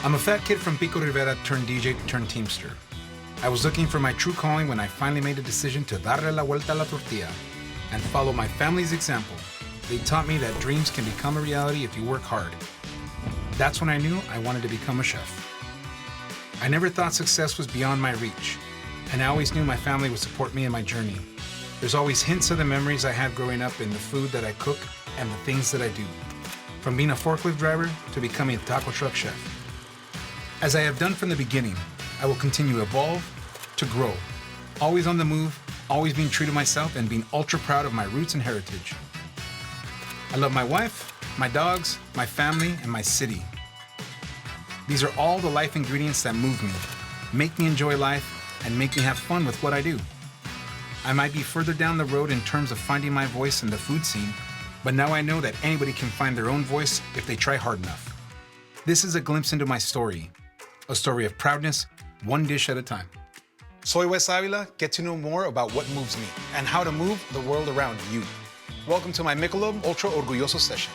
I'm a fat kid from Pico Rivera turned DJ turned Teamster. I was looking for my true calling when I finally made a decision to darle la vuelta a la tortilla and follow my family's example. They taught me that dreams can become a reality if you work hard. That's when I knew I wanted to become a chef. I never thought success was beyond my reach, and I always knew my family would support me in my journey. There's always hints of the memories I had growing up in the food that I cook and the things that I do, from being a forklift driver to becoming a taco truck chef. As I have done from the beginning, I will continue to evolve, to grow, always on the move, always being true to myself and being ultra proud of my roots and heritage. I love my wife, my dogs, my family, and my city. These are all the life ingredients that move me, make me enjoy life, and make me have fun with what I do. I might be further down the road in terms of finding my voice in the food scene, but now I know that anybody can find their own voice if they try hard enough. This is a glimpse into my story, a story of proudness, one dish at a time. Soy Wes Avila, get to know more about what moves me and how to move the world around you. Welcome to my Michelob Ultra Orgulloso session.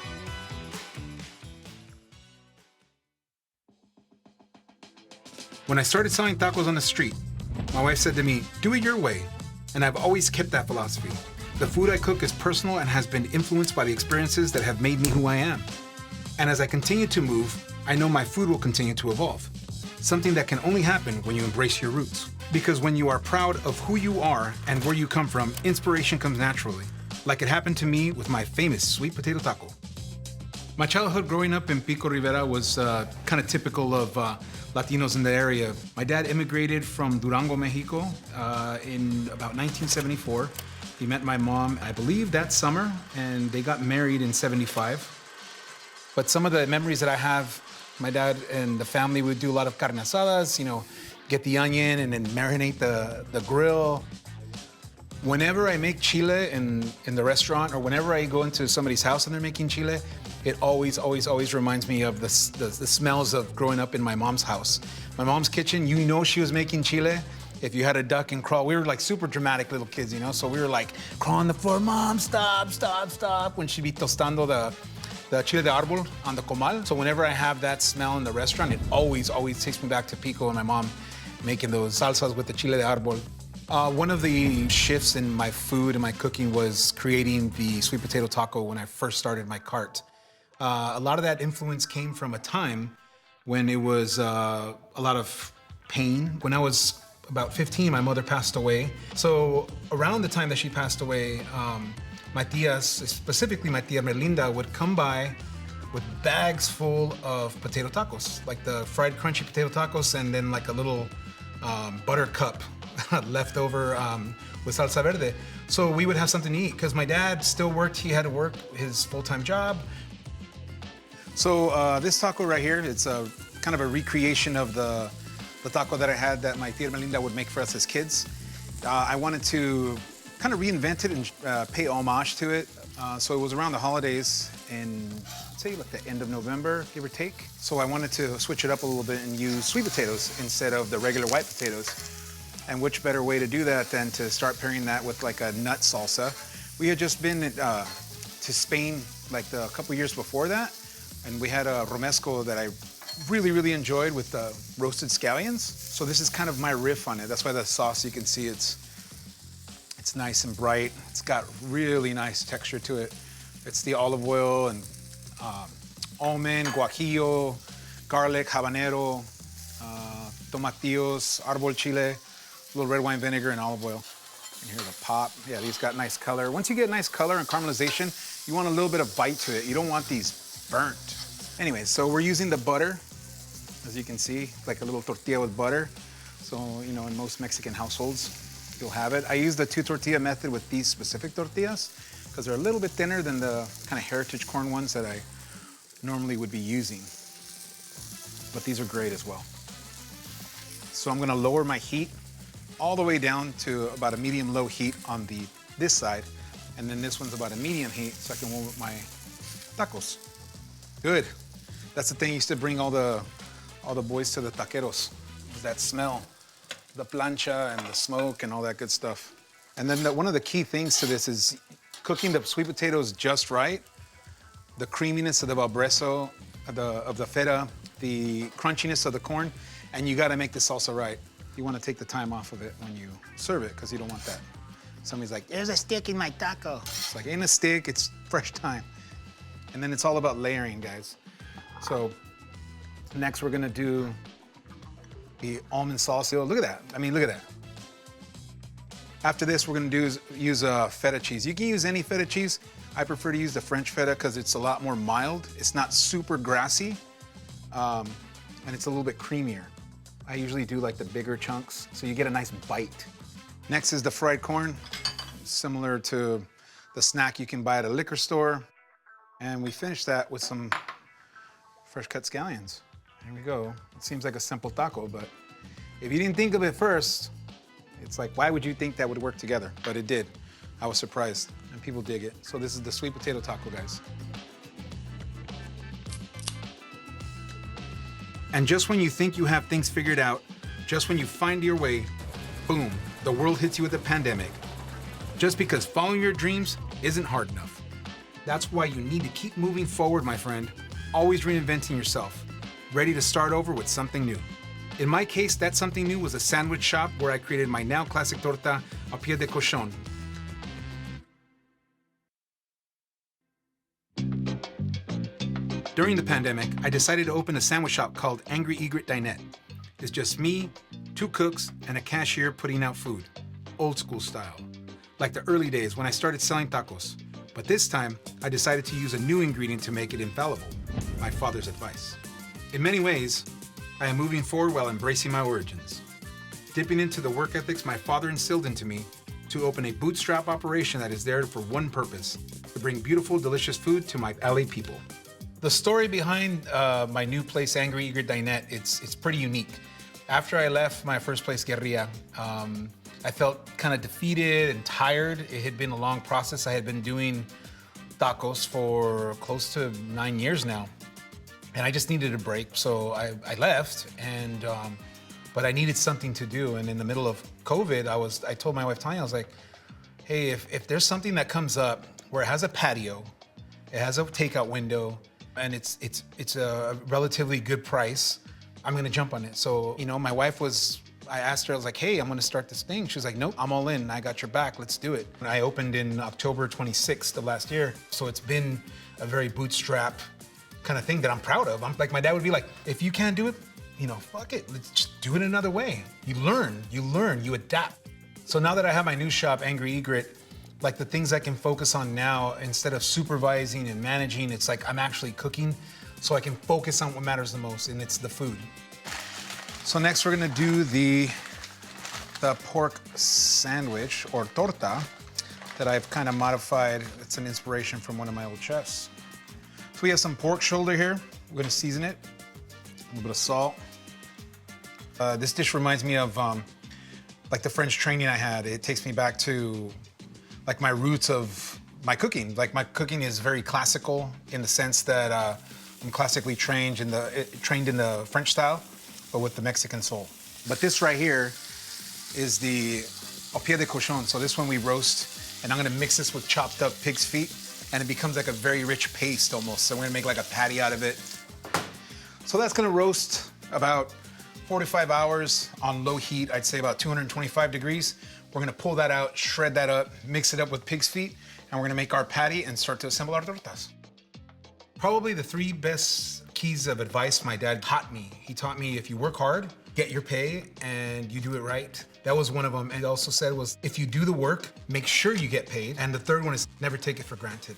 When I started selling tacos on the street, my wife said to me, "Do it your way." And I've always kept that philosophy. The food I cook is personal and has been influenced by the experiences that have made me who I am. And as I continue to move, I know my food will continue to evolve. Something that can only happen when you embrace your roots. Because when you are proud of who you are and where you come from, inspiration comes naturally. Like it happened to me with my famous sweet potato taco. My childhood growing up in Pico Rivera was kind of typical of Latinos in the area. My dad immigrated from Durango, Mexico in about 1974. He met my mom, I believe, that summer, and they got married in 75. But some of the memories that I have, my dad and the family would do a lot of carne asadas, get the onion and then marinate the grill. Whenever I make chile in the restaurant or whenever I go into somebody's house and they're making chile, it always reminds me of the smells of growing up in my mom's house. My mom's kitchen, she was making chile. If you had to duck and crawl, we were like super dramatic little kids, so we were like crawling on the floor, "Mom, stop, stop, stop," when she'd be tostando the chile de árbol on the comal. So whenever I have that smell in the restaurant, it always takes me back to Pico and my mom making those salsas with the chile de árbol. One of the shifts in my food and my cooking was creating the sweet potato taco when I first started my cart. A lot of that influence came from a time when it was a lot of pain. When I was about 15, my mother passed away. So around the time that she passed away, my tias, specifically my tia Merlinda, would come by with bags full of potato tacos, like the fried crunchy potato tacos and then like a little butter cup left over with salsa verde. So we would have something to eat because my dad still worked. He had to work his full-time job. So this taco right here, it's kind of a recreation of the taco that I had that my tia Melinda would make for us as kids. I wanted to kind of reinvent it and pay homage to it. So it was around the holidays in, say, like the end of November, give or take. So I wanted to switch it up a little bit and use sweet potatoes instead of the regular white potatoes. And which better way to do that than to start pairing that with like a nut salsa. We had just been to Spain like a couple years before that, and we had a romesco that I really enjoyed with roasted scallions. So this is kind of my riff on it. That's why the sauce, you can see it's nice and bright. It's got really nice texture to it. It's the olive oil and almond, guajillo, garlic, habanero, tomatillos, árbol chile, a little red wine vinegar and olive oil. And here's a pop. Yeah, these got nice color. Once you get nice color and caramelization, you want a little bit of bite to it. You don't want these burnt. Anyway, so we're using the butter, as you can see, like a little tortilla with butter. So, in most Mexican households, you'll have it. I use the 2 tortilla method with these specific tortillas because they're a little bit thinner than the kind of heritage corn ones that I normally would be using. But these are great as well. So I'm gonna lower my heat all the way down to about a medium-low heat on this side, and then this one's about a medium heat so I can warm up my tacos. Good. That's the thing, used to bring all the boys to the taqueros, that smell, the plancha and the smoke and all that good stuff. And then one of the key things to this is cooking the sweet potatoes just right. The creaminess of the balbreso, of the feta, the crunchiness of the corn, and you gotta make the salsa right. You wanna take the time off of it when you serve it, because you don't want that. Somebody's like, there's a stick in my taco. It's like, ain't a stick, it's fresh thyme. And then it's all about layering, guys. So next we're gonna do the almond salsa. Look at that, I mean, look at that. After this, we're gonna use feta cheese. You can use any feta cheese. I prefer to use the French feta because it's a lot more mild. It's not super grassy, and it's a little bit creamier. I usually do like the bigger chunks, so you get a nice bite. Next is the fried corn, similar to the snack you can buy at a liquor store. And we finish that with some fresh cut scallions. Here we go. It seems like a simple taco, but if you didn't think of it first, it's like, why would you think that would work together? But it did. I was surprised, and people dig it. So this is the sweet potato taco, guys. And just when you think you have things figured out, just when you find your way, boom, the world hits you with a pandemic. Just because following your dreams isn't hard enough. That's why you need to keep moving forward, my friend. Always reinventing yourself, ready to start over with something new. In my case, that something new was a sandwich shop where I created my now classic torta a pie de cochon. During the pandemic, I decided to open a sandwich shop called Angry Egret Dinette. It's just me, 2 cooks, and a cashier putting out food, old school style, like the early days when I started selling tacos. But this time, I decided to use a new ingredient to make it infallible, my father's advice. In many ways, I am moving forward while embracing my origins, dipping into the work ethics my father instilled into me to open a bootstrap operation that is there for one purpose, to bring beautiful, delicious food to my LA people. The story behind my new place, Angry Egret Dinette, it's pretty unique. After I left my first place, Guerrilla, I felt kind of defeated and tired. It had been a long process. I had been doing tacos for close to 9 years now. And I just needed a break, so I left, and but I needed something to do. And in the middle of COVID, I told my wife Tanya, I was like, hey, if there's something that comes up where it has a patio, it has a takeout window, and it's a relatively good price, I'm gonna jump on it. So, you know, my wife I asked her, I was like, hey, I'm gonna start this thing. She was like, nope, I'm all in, I got your back, let's do it. And I opened in October 26th of last year, so it's been a very bootstrap kind of thing that I'm proud of. I'm like, my dad would be like, if you can't do it, you know, fuck it, let's just do it another way. You learn, you adapt. So now that I have my new shop, Angry Egret, like the things I can focus on now, instead of supervising and managing, it's like I'm actually cooking, so I can focus on what matters the most, and it's the food. So next we're gonna do the pork sandwich, or torta, that I've kind of modified. It's an inspiration from one of my old chefs. So we have some pork shoulder here. We're gonna season it, a little bit of salt. This dish reminds me of like the French training I had. It takes me back to like my roots of my cooking. Like my cooking is very classical in the sense that I'm classically trained in the French style, but with the Mexican soul. But this right here is the a pie de cochon. So this one we roast, and I'm gonna mix this with chopped up pig's feet, and it becomes like a very rich paste almost. So we're gonna make like a patty out of it. So that's gonna roast about 4 to 5 hours on low heat, I'd say about 225 degrees. We're gonna pull that out, shred that up, mix it up with pig's feet, and we're gonna make our patty and start to assemble our tortas. Probably the 3 best keys of advice my dad taught me. He taught me, if you work hard, get your pay, and you do it right. That was one of them. And he also said was, if you do the work, make sure you get paid. And the third one is never take it for granted.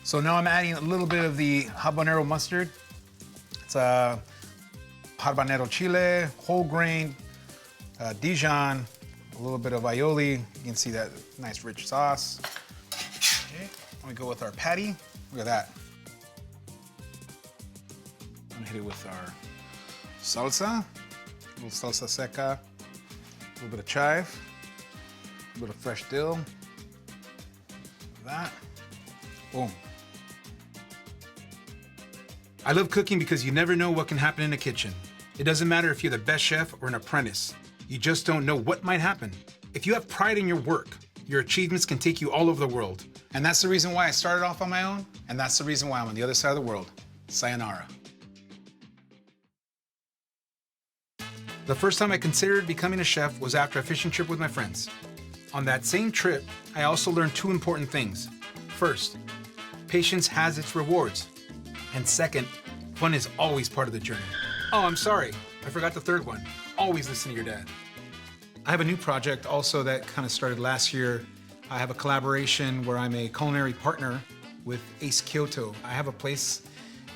So now I'm adding a little bit of the habanero mustard. It's a habanero chile, whole grain, Dijon, a little bit of aioli. You can see that nice rich sauce. Okay, we go with our patty. Look at that. I'm gonna hit it with our salsa, a little salsa seca, a little bit of chive, a little bit of fresh dill. That. Boom. I love cooking because you never know what can happen in a kitchen. It doesn't matter if you're the best chef or an apprentice. You just don't know what might happen. If you have pride in your work, your achievements can take you all over the world. And that's the reason why I started off on my own, and that's the reason why I'm on the other side of the world. Sayonara. The first time I considered becoming a chef was after a fishing trip with my friends. On that same trip, I also learned two important things. First, patience has its rewards. And second, fun is always part of the journey. Oh, I'm sorry, I forgot the third one. Always listen to your dad. I have a new project also that kind of started last year. I have a collaboration where I'm a culinary partner with Ace Kyoto. I have a place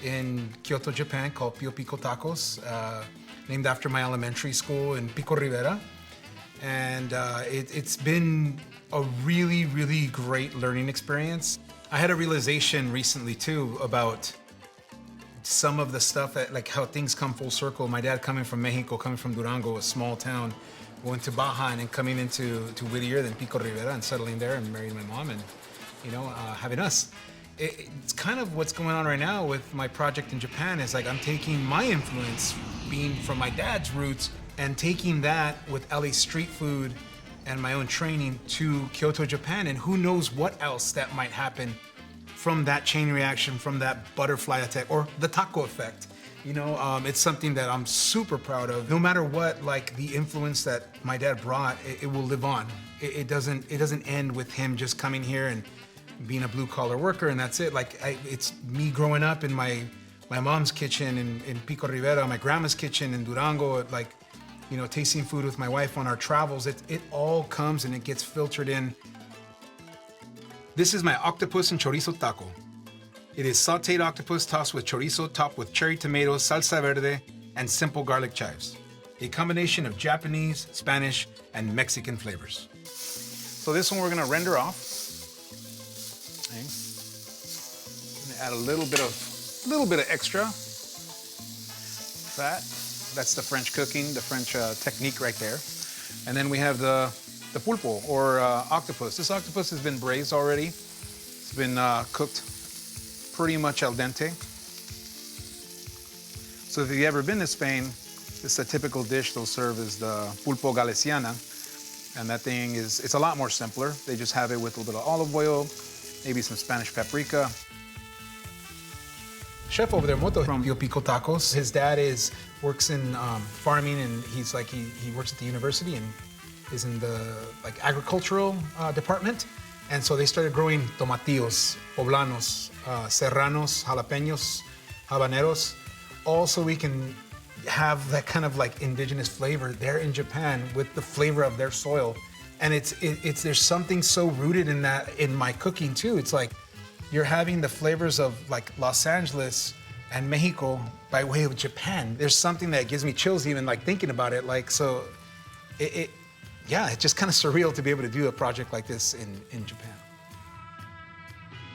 in Kyoto, Japan called Pio Pico Tacos, named after my elementary school in Pico Rivera. And it's been a really, really great learning experience. I had a realization recently too about some of the stuff that, like how things come full circle. My dad coming from Mexico, coming from Durango, a small town, going to Baja and then coming into Whittier, then Pico Rivera, and settling there and marrying my mom and, having us. It's kind of what's going on right now with my project in Japan is like I'm taking my influence being from my dad's roots and taking that with LA street food and my own training to Kyoto, Japan, and who knows what else that might happen from that chain reaction, from that butterfly attack or the taco effect. It's something that I'm super proud of. No matter what, like the influence that my dad brought, it will live on. It doesn't end with him just coming here and being a blue collar worker and that's it. Like it's me growing up in my mom's kitchen in Pico Rivera, my grandma's kitchen in Durango, tasting food with my wife on our travels. It all comes and it gets filtered in. This is my octopus and chorizo taco. It is sauteed octopus tossed with chorizo, topped with cherry tomatoes, salsa verde, and simple garlic chives. A combination of Japanese, Spanish, and Mexican flavors. So this one we're gonna render off. Okay. I'm gonna add a little bit of extra fat. That's the French cooking, the French technique right there. And then we have the pulpo or octopus. This octopus has been braised already. It's been cooked pretty much al dente. So if you've ever been to Spain, this is a typical dish they'll serve is the pulpo galiciana. And that thing it's a lot more simpler. They just have it with a little bit of olive oil, maybe some Spanish paprika. Chef over there, Moto from Pio Pico Tacos. His dad works in farming and he works at the university and is in the agricultural department. And so they started growing tomatillos, poblanos, serranos, jalapenos, habaneros, all so we can have that kind of indigenous flavor there in Japan with the flavor of their soil. And there's something so rooted in that in my cooking too. It's like you're having the flavors of Los Angeles and Mexico by way of Japan. There's something that gives me chills even thinking about it. It's just kind of surreal to be able to do a project like this in Japan.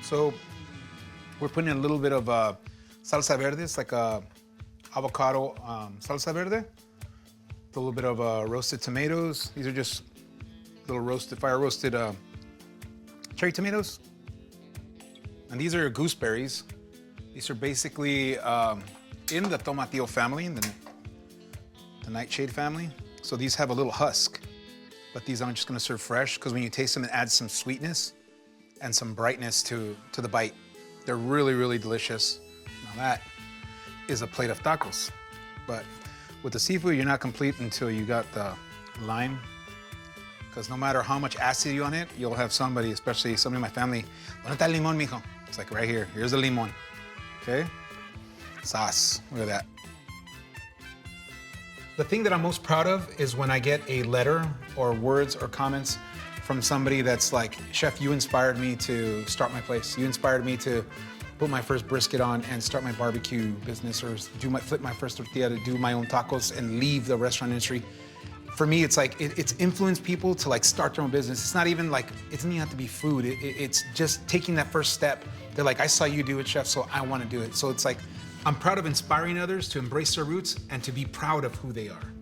So we're putting in a little bit of salsa verde. It's like a avocado salsa verde. A little bit of roasted tomatoes. These are just little fire roasted cherry tomatoes. And these are gooseberries. These are basically in the tomatillo family, in the nightshade family. So these have a little husk. But these I'm just gonna serve fresh because when you taste them, it adds some sweetness and some brightness to the bite. They're really, really delicious. Now that is a plate of tacos. But with the seafood, you're not complete until you got the lime. Because no matter how much acid you on it, you'll have somebody, especially somebody in my family, ¿Dónde está el limón, mijo? It's like right here, here's the limón, okay? Sauce, look at that. The thing that I'm most proud of is when I get a letter or words or comments from somebody that's like, Chef, you inspired me to start my place. You inspired me to put my first brisket on and start my barbecue business or flip my first tortilla to do my own tacos and leave the restaurant industry. For me, it's it's influenced people to start their own business. It's not even it doesn't even have to be food. It's just taking that first step. They're like, I saw you do it, Chef, so I want to do it. So it's I'm proud of inspiring others to embrace their roots and to be proud of who they are.